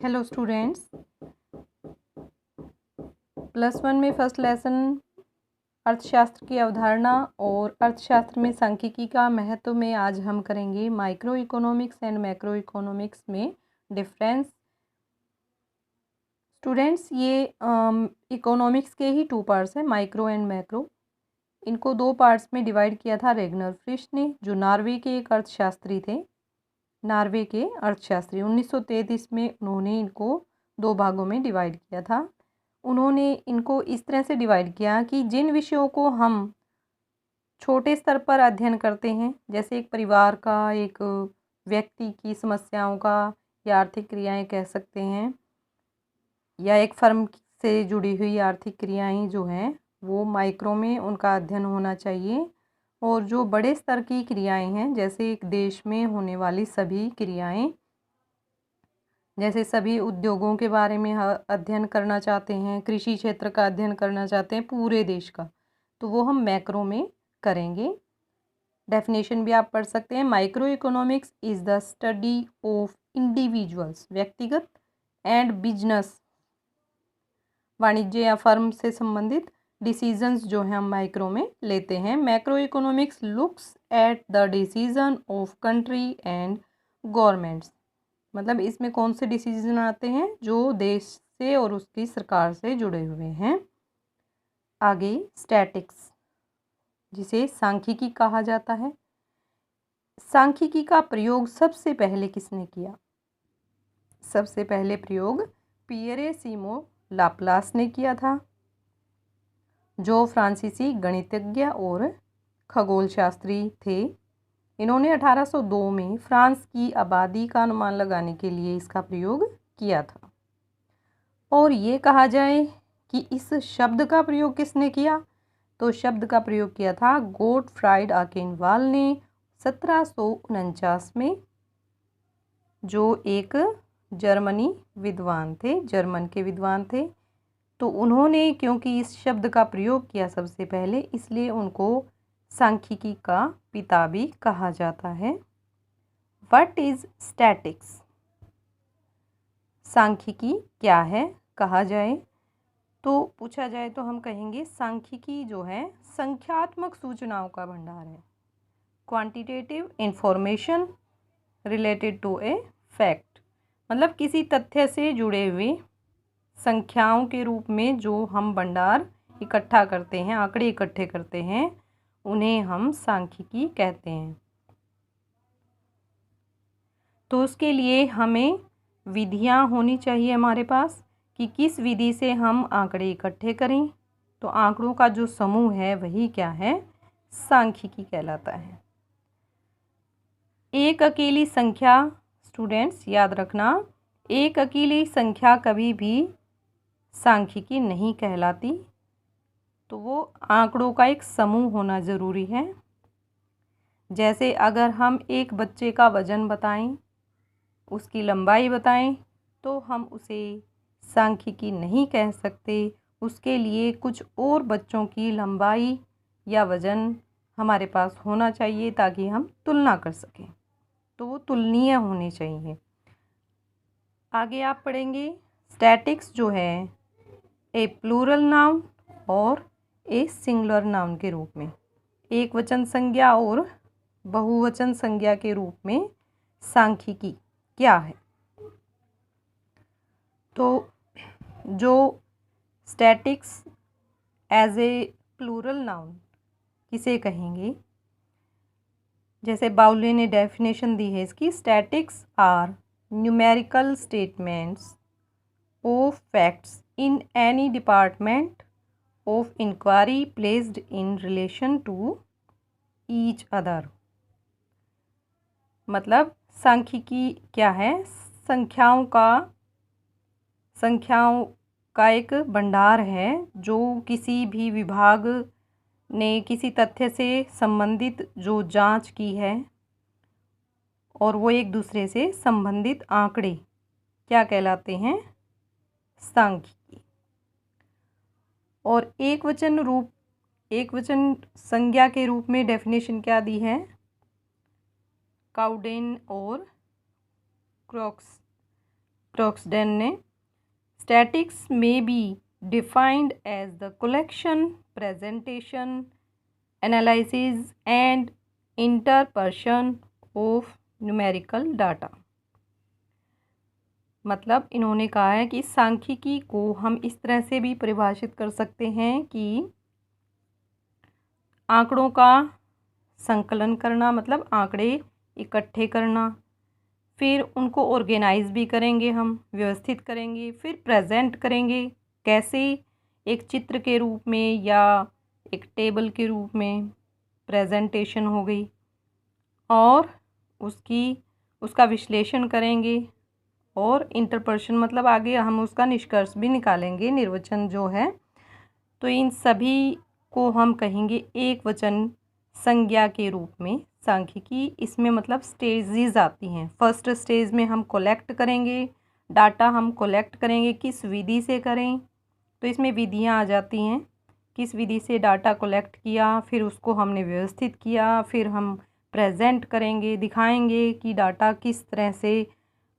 Hello students, +1 में first lesson अर्थशास्त्र की अवधारणा और अर्थशास्त्र में सांख्यिकी का महत्व में आज हम करेंगे micro economics and macro economics में डिफरेंस। स्टूडेंट्स, ये इकोनॉमिक्स के ही 2 पार्ट्स हैं, माइक्रो एंड मैक्रो। इनको 2 पार्ट्स में डिवाइड किया था रेगनर फ्रिश ने, जो नॉर्वे के एक अर्थशास्त्री थे। नॉर्वे के अर्थशास्त्री 1933 में उन्होंने इनको 2 भागों में डिवाइड किया था। उन्होंने इनको इस तरह से डिवाइड किया कि जिन विषयों को हम छोटे स्तर पर अध्ययन करते हैं, जैसे एक परिवार का, एक व्यक्ति की समस्याओं का या आर्थिक क्रियाएं कह सकते हैं, या एक फर्म से जुड़ी हुई आर्थिक क्रियाएं जो हैं वो माइक्रो में उनका अध्ययन होना चाहिए। और जो बड़े स्तर की क्रियाएं हैं, जैसे एक देश में होने वाली सभी क्रियाएं, जैसे सभी उद्योगों के बारे में अध्ययन करना चाहते हैं, कृषि क्षेत्र का अध्ययन करना चाहते हैं पूरे देश का, तो वो हम मैक्रो में करेंगे। डेफिनेशन भी आप पढ़ सकते हैं। Micro economics is the study of individuals, व्यक्तिगत, एंड बिजनेस, वाणिज्य या फर्म से संबंधित डिसीजंस जो हैं हम माइक्रो में लेते हैं। Macro economics looks at the decision of country and governments, मतलब इसमें कौन से डिसीजन आते हैं जो देश से और उसकी सरकार से जुड़े हुए हैं। आगे स्टैटिक्स, जिसे सांख्यिकी कहा जाता है। सांख्यिकी का प्रयोग सबसे पहले किसने किया? सबसे पहले प्रयोग पियरे सिमो लाप्लास ने किया था, जो फ्रांसीसी गणितज्ञ और खगोल शास्त्री थे। इन्होंने 1802 में फ्रांस की आबादी का अनुमान लगाने के लिए इसका प्रयोग किया था। और ये कहा जाए कि इस शब्द का प्रयोग किसने किया, तो शब्द का प्रयोग किया था गोटफ्राइड आकेनवाल ने 1749 में, जो एक जर्मनी विद्वान थे, जर्मन के विद्वान थे। तो उन्होंने क्योंकि इस शब्द का प्रयोग किया सबसे पहले, इसलिए उनको सांख्यिकी का पिता भी कहा जाता है। What is statics? सांख्यिकी क्या है कहा जाए तो, पूछा जाए तो हम कहेंगे सांख्यिकी जो है संख्यात्मक सूचनाओं का भंडार है। Quantitative information related to a fact, मतलब किसी तथ्य से जुड़े हुए संख्याओं के रूप में जो हम भंडार इकट्ठा करते हैं, आंकड़े इकट्ठे करते हैं, उन्हें हम सांख्यिकी कहते हैं। तो उसके लिए हमें विधियां होनी चाहिए हमारे पास कि किस विधि से हम आंकड़े इकट्ठे करें। तो आंकड़ों का जो समूह है वही क्या है? सांख्यिकी कहलाता है। एक अकेली संख्या, स्टूडेंट्स याद रखना, एक अकेली संख्या कभी भी सांख्यिकी नहीं कहलाती। तो वो आंकड़ों का एक समूह होना ज़रूरी है। जैसे अगर हम एक बच्चे का वज़न बताएं, उसकी लंबाई बताएं, तो हम उसे सांख्यिकी नहीं कह सकते। उसके लिए कुछ और बच्चों की लंबाई या वज़न हमारे पास होना चाहिए ताकि हम तुलना कर सकें, तो वो तुलनीय होनी चाहिए। आगे आप पढ़ेंगे स्टैटिक्स जो है ए प्लूरल नाउन और ए सिंगुलर नाउन के रूप में, एक वचन संज्ञा और बहुवचन संज्ञा के रूप में सांख्यिकी क्या है। तो जो statistics as a plural noun किसे कहेंगे, जैसे बाउले ने डेफिनेशन दी है इसकी, statistics are numerical statements of facts in any department of enquiry placed in relation to each other. मतलब सांख्यिकी क्या है? संख्याओं का एक भंडार है जो किसी भी विभाग ने किसी तथ्य से संबंधित जो जांच की है, और वो एक दूसरे से संबंधित आंकड़े क्या कहलाते हैं? सांख्यिकी। और एक वचन संज्ञा के रूप में डेफिनेशन क्या दी है? काउडेन और क्रॉक्स प्रोक्सडेन ने। स्टैटिक्स में be defined as the collection, presentation, analysis and interpretation of numerical data. मतलब इन्होंने कहा है कि सांख्यिकी को हम इस तरह से भी परिभाषित कर सकते हैं कि आंकड़ों का संकलन करना, मतलब आंकड़े इकट्ठे करना, फिर उनको ऑर्गेनाइज भी करेंगे, हम व्यवस्थित करेंगे, फिर प्रेजेंट करेंगे, कैसे, एक चित्र के रूप में या एक टेबल के रूप में प्रेजेंटेशन हो गई, और उसका विश्लेषण करेंगे, और इंटरपर्शन मतलब आगे हम उसका निष्कर्ष भी निकालेंगे, निर्वचन जो है। तो इन सभी को हम कहेंगे एक वचन संज्ञा के रूप में सांख्यिकी। इसमें मतलब स्टेजेस आती हैं। फर्स्ट स्टेज में हम कलेक्ट करेंगे डाटा, हम कलेक्ट करेंगे किस विधि से करें, तो इसमें विधियां आ जाती हैं। किस विधि से डाटा कलेक्ट किया, फिर उसको हमने व्यवस्थित किया, फिर हम प्रेजेंट करेंगे, दिखाएंगे कि डाटा किस तरह से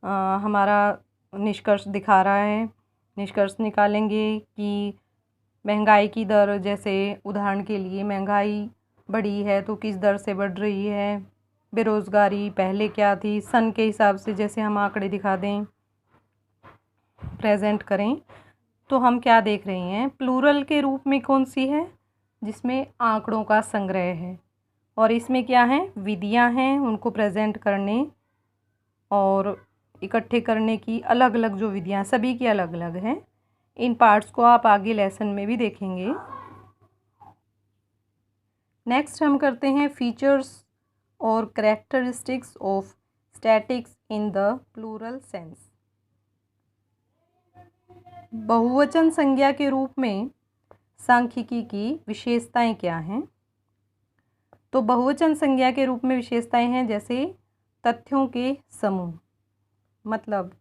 हमारा निष्कर्ष दिखा रहा है। निष्कर्ष निकालेंगे कि महंगाई की दर, जैसे उदाहरण के लिए महंगाई बढ़ी है तो किस दर से बढ़ रही है, बेरोज़गारी पहले क्या थी, सन के हिसाब से जैसे हम आंकड़े दिखा दें, प्रेजेंट करें। तो हम क्या देख रहे हैं, प्लूरल के रूप में कौन सी है, जिसमें आंकड़ों का संग्रह है, और इसमें क्या है, विधियां हैं उनको प्रेजेंट करने और इकट्ठे करने की। अलग अलग जो विधियां, सभी की अलग अलग हैं। इन पार्ट्स को आप आगे लेसन में भी देखेंगे। नेक्स्ट हम करते हैं फीचर्स और characteristics of statistics in the plural sense. बहुवचन संज्ञा के रूप में सांख्यिकी की विशेषताएं क्या हैं? तो बहुवचन संज्ञा के रूप में विशेषताएं हैं जैसे तथ्यों के समूह, मतलब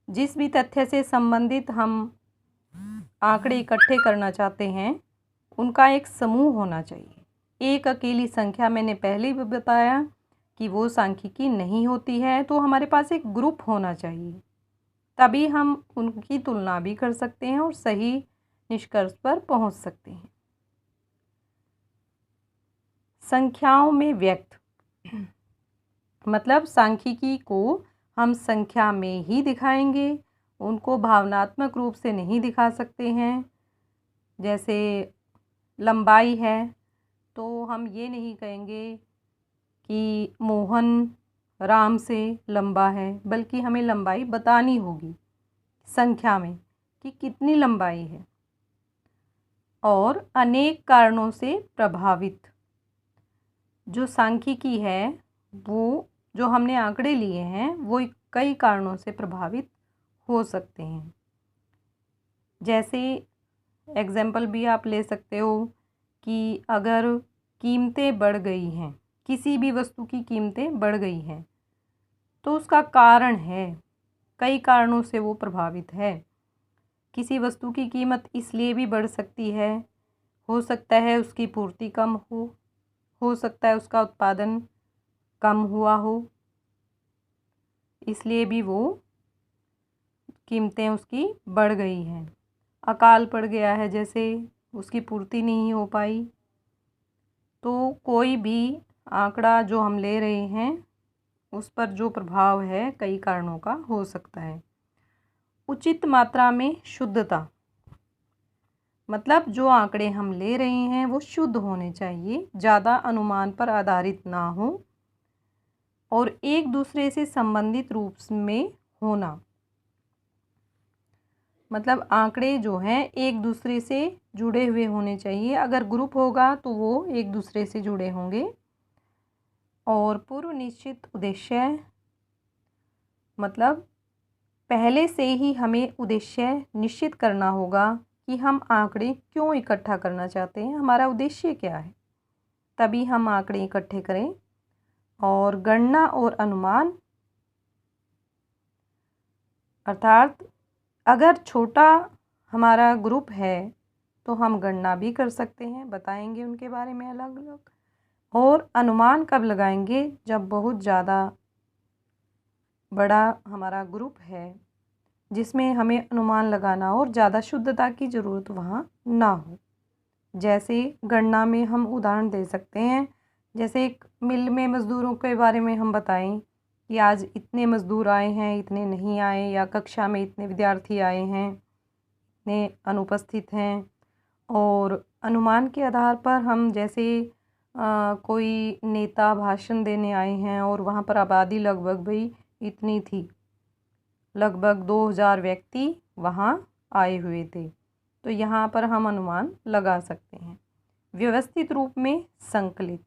जिस भी तथ्य से संबंधित हम आंकड़े इकट्ठे करना चाहते हैं उनका एक समूह होना चाहिए। एक अकेली संख्या, मैंने पहले भी बताया कि वो सांख्यिकी नहीं होती है, तो हमारे पास एक ग्रुप होना चाहिए, तभी हम उनकी तुलना भी कर सकते हैं और सही निष्कर्ष पर पहुंच सकते हैं। संख्याओं में व्यक्त, मतलब सांख्यिकी को हम संख्या में ही दिखाएंगे, उनको भावनात्मक रूप से नहीं दिखा सकते हैं। जैसे लंबाई है तो हम ये नहीं कहेंगे कि मोहन राम से लंबा है, बल्कि हमें लंबाई बतानी होगी संख्या में कि कितनी लंबाई है। और अनेक कारणों से प्रभावित, जो सांख्यिकी है, वो जो हमने आंकड़े लिए हैं वो कई कारणों से प्रभावित हो सकते हैं। जैसे एग्जाम्पल भी आप ले सकते हो कि अगर कीमतें बढ़ गई हैं, किसी भी वस्तु की कीमतें बढ़ गई हैं, तो उसका कारण है, कई कारणों से वो प्रभावित है। किसी वस्तु की कीमत इसलिए भी बढ़ सकती है, हो सकता है उसकी पूर्ति कम हो सकता है उसका उत्पादन कम हुआ हो, इसलिए भी वो कीमतें उसकी बढ़ गई हैं। अकाल पड़ गया है, जैसे उसकी पूर्ति नहीं हो पाई। तो कोई भी आंकड़ा जो हम ले रहे हैं उस पर जो प्रभाव है कई कारणों का हो सकता है। उचित मात्रा में शुद्धता, मतलब जो आंकड़े हम ले रहे हैं वो शुद्ध होने चाहिए, ज़्यादा अनुमान पर आधारित ना हो, और एक दूसरे से संबंधित रूप में होना, मतलब आंकड़े जो हैं एक दूसरे से जुड़े हुए होने चाहिए। अगर ग्रुप होगा तो वो एक दूसरे से जुड़े होंगे। और पूर्व निश्चित उद्देश्य, मतलब पहले से ही हमें उद्देश्य निश्चित करना होगा कि हम आंकड़े क्यों इकट्ठा करना चाहते हैं, हमारा उद्देश्य क्या है, तभी हम आंकड़े इकट्ठे करें। और गणना और अनुमान, अर्थात अगर छोटा हमारा ग्रुप है तो हम गणना भी कर सकते हैं, बताएंगे उनके बारे में अलग अलग। और अनुमान कब लगाएंगे, जब बहुत ज़्यादा बड़ा हमारा ग्रुप है जिसमें हमें अनुमान लगाना हो और ज़्यादा शुद्धता की ज़रूरत वहाँ ना हो। जैसे गणना में हम उदाहरण दे सकते हैं, जैसे एक मिल में मज़दूरों के बारे में हम बताएं कि आज इतने मज़दूर आए हैं, इतने नहीं आए, या कक्षा में इतने विद्यार्थी आए हैं, इतने अनुपस्थित हैं। और अनुमान के आधार पर हम जैसे कोई नेता भाषण देने आए हैं और वहाँ पर आबादी लगभग भाई इतनी थी, लगभग 2000 व्यक्ति वहाँ आए हुए थे, तो यहाँ पर हम अनुमान लगा सकते हैं। व्यवस्थित रूप में संकलित,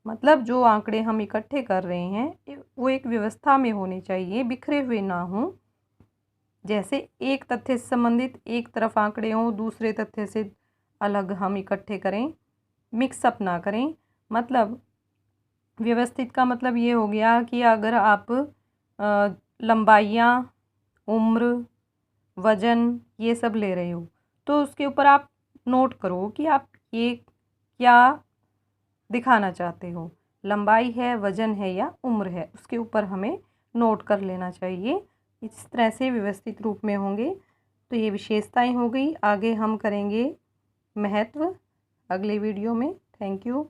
मतलब जो आंकड़े हम इकट्ठे कर रहे हैं वो एक व्यवस्था में होने चाहिए, बिखरे हुए ना हों। जैसे एक तथ्य से संबंधित एक तरफ आंकड़े हों, दूसरे तथ्य से अलग हम इकट्ठे करें, मिक्सअप ना करें। मतलब व्यवस्थित का मतलब ये हो गया कि अगर आप लंबाइयाँ, उम्र, वज़न ये सब ले रहे हो तो उसके ऊपर आप नोट करो कि आप ये क्या दिखाना चाहते हो, लंबाई है, वज़न है या उम्र है, उसके ऊपर हमें नोट कर लेना चाहिए। इस तरह से व्यवस्थित रूप में होंगे। तो ये विशेषताएं हो गई। आगे हम करेंगे महत्व अगले वीडियो में। Thank you.